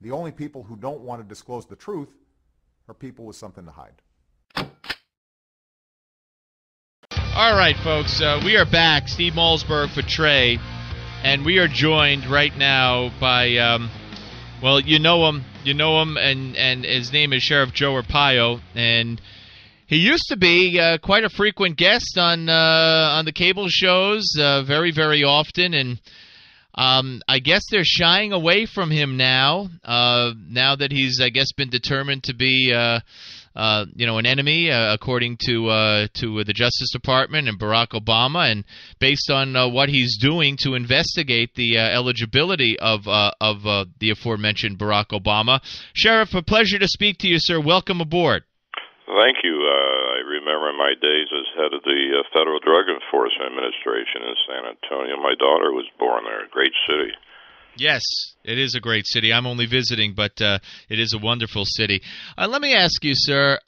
The only people who don't want to disclose the truth are people with something to hide. All right, folks, we are back. Steve Malzberg for Trey, and we are joined right now by, well, you know him, and his name is Sheriff Joe Arpaio, and he used to be quite a frequent guest on the cable shows, very, very often, and I guess they're shying away from him now. Now that he's, I guess, been determined to be, an enemy, according to the Justice Department and Barack Obama, and based on what he's doing to investigate the eligibility of the aforementioned Barack Obama. Sheriff, a pleasure to speak to you, sir. Welcome aboard. Thank you. I remember my days as head of the Federal Drug Enforcement Administration in San Antonio. My daughter was born there, a great city. Yes, it is a great city. I'm only visiting, but it is a wonderful city. Let me ask you, sir,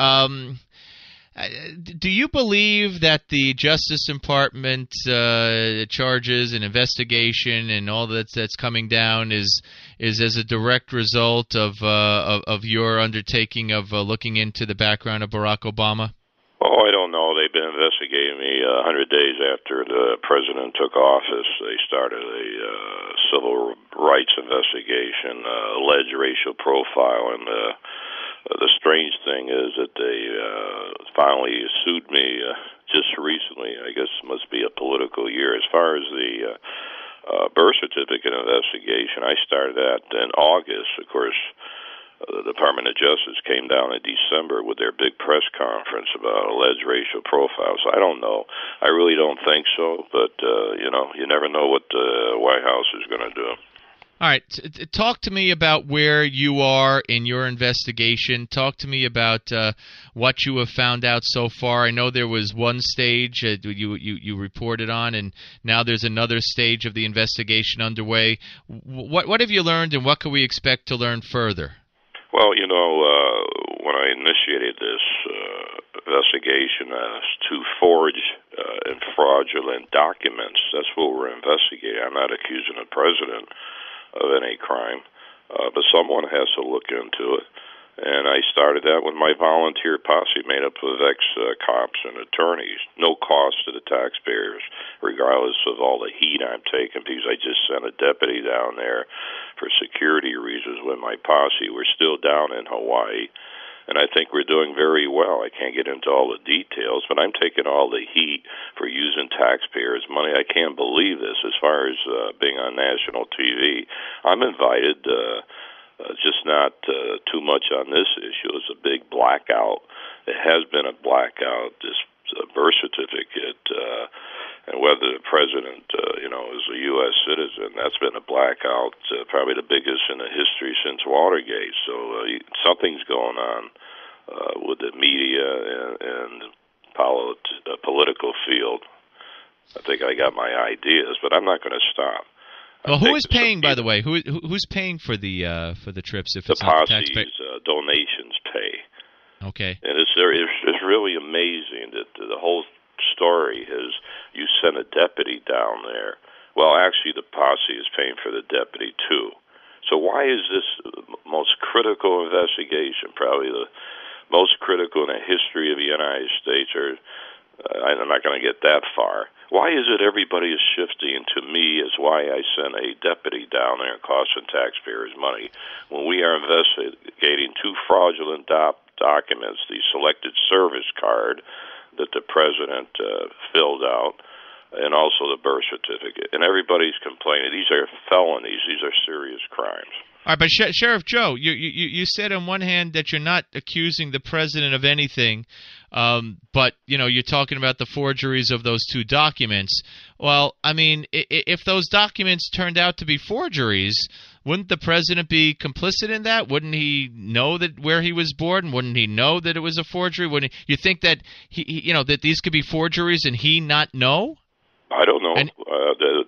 do you believe that the Justice Department charges and investigation and all that's coming down is as a direct result of your undertaking of looking into the background of Barack Obama? Oh, I don't know. They've been investigating me 100 days after the president took office. They started a civil rights investigation, alleged racial profile, and the strange thing is that they finally sued me just recently. I guess it must be a political year. As far as the birth certificate investigation, I started that in August. Of course, the Department of Justice came down in December with their big press conference about alleged racial profiles. I don't know. I really don't think so, but, you never know what the White House is going to do. All right. Talk to me about where you are in your investigation. Talk to me about what you have found out so far. I know there was one stage you reported on, and now there's another stage of the investigation underway. What have you learned, and what can we expect to learn further? Well, when I initiated this investigation to forge and fraudulent documents, that's what we're investigating. I'm not accusing the president of any crime, but someone has to look into it. And I started that with my volunteer posse made up of ex-cops and attorneys. No cost to the taxpayers, regardless of all the heat I'm taking, because I just sent a deputy down there for security reasons with my posse. We're still down in Hawaii, and I think we're doing very well. I can't get into all the details, but I'm taking all the heat for using taxpayers' money. I can't believe this. As far as being on national TV, I'm invited, just not too much on this issue. It's a big blackout. It has been a blackout, this birth certificate, and whether the president, is a U.S. citizen. That's been a blackout, probably the biggest in the history since Watergate. So something's going on with the media and political field. I think I got my ideas, but I'm not going to stop. Well, who is paying, by the way? Who's paying for the trips? If the it's not the posse's taxpayer? Donations pay. Okay. And it's really amazing that the whole story is you sent a deputy down there. Well, actually, the posse is paying for the deputy too. So why is this the most critical investigation? Probably the most critical in the history of the United States. Or I'm not going to get that far. Why is it everybody is shifting to me as why I sent a deputy down there costing taxpayers money when we are investigating two fraudulent documents, the selected service card that the president filled out and also the birth certificate. And everybody's complaining. These are felonies. These are serious crimes. All right, but Sheriff Joe, you said on one hand that you're not accusing the president of anything, but you're talking about the forgeries of those two documents. Well, I mean, if those documents turned out to be forgeries, wouldn't the president be complicit in that? Wouldn't he know that where he was born? Wouldn't he know that it was a forgery? Wouldn't you think that that these could be forgeries and he not know? I don't know.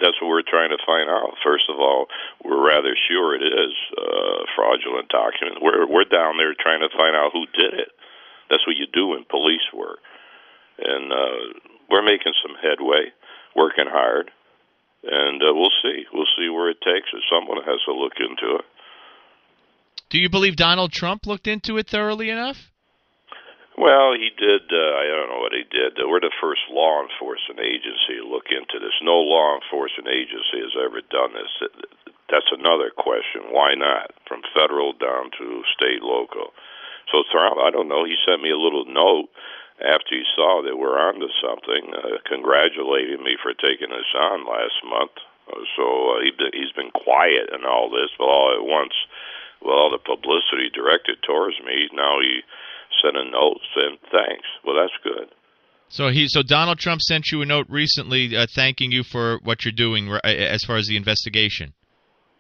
That's what we're trying to find out. First of all, we're rather sure it is fraudulent document. We're down there trying to find out who did it. That's what you do in police work. And we're making some headway, working hard, and we'll see. We'll see where it takes us. Someone has to look into it. Do you believe Donald Trump looked into it thoroughly enough? Well, he did. I don't know what he did. We're the first law enforcement agency to look into this. No law enforcement agency has ever done this. That's another question. Why not? From federal down to state, local. So Trump, I don't know. He sent me a little note after he saw that we're onto something, congratulating me for taking this on last month. He's been quiet in all this, but all at once, with all the publicity directed towards me, now he sent a note saying thanks. Well, that's good. So Donald Trump sent you a note recently thanking you for what you're doing as far as the investigation.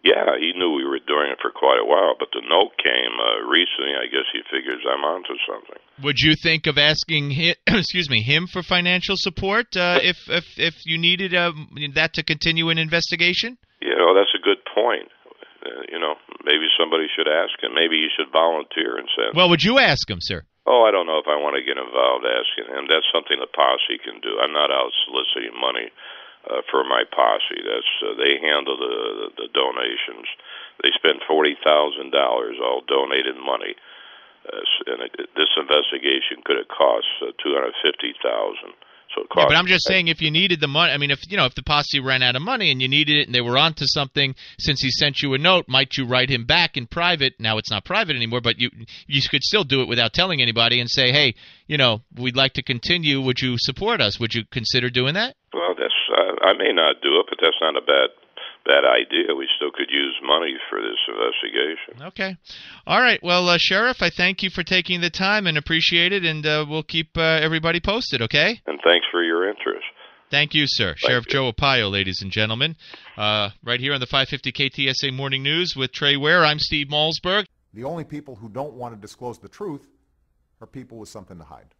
Yeah, he knew we were doing it for quite a while, but the note came recently. I guess he figures I'm onto something. Would you think of asking him, him for financial support if you needed that to continue an investigation? That's a good point. Maybe somebody should ask him. Maybe he should volunteer and send. Well, would you ask him, sir? Oh, I don't know if I want to get involved asking him. That's something the posse can do. I'm not out soliciting money for my posse. They handle the donations. They spend $40,000 all donated money, this investigation could have cost $250,000. So it cost. Yeah, but I'm just saying, if you needed the money, I mean, if the posse ran out of money and you needed it, and they were onto something, since he sent you a note, might you write him back in private? Now it's not private anymore, but you could still do it without telling anybody and say, hey, we'd like to continue. Would you support us? Would you consider doing that? Well, I may not do it, but that's not a bad idea. We still could use money for this investigation. Okay. All right. Well, Sheriff, I thank you for taking the time and appreciate it, and we'll keep everybody posted, okay? And thanks for your interest. Thank you, sir. Sheriff Joe Arpaio, ladies and gentlemen. Right here on the 550 KTSA Morning News with Trey Ware. I'm Steve Malzberg. The only people who don't want to disclose the truth are people with something to hide.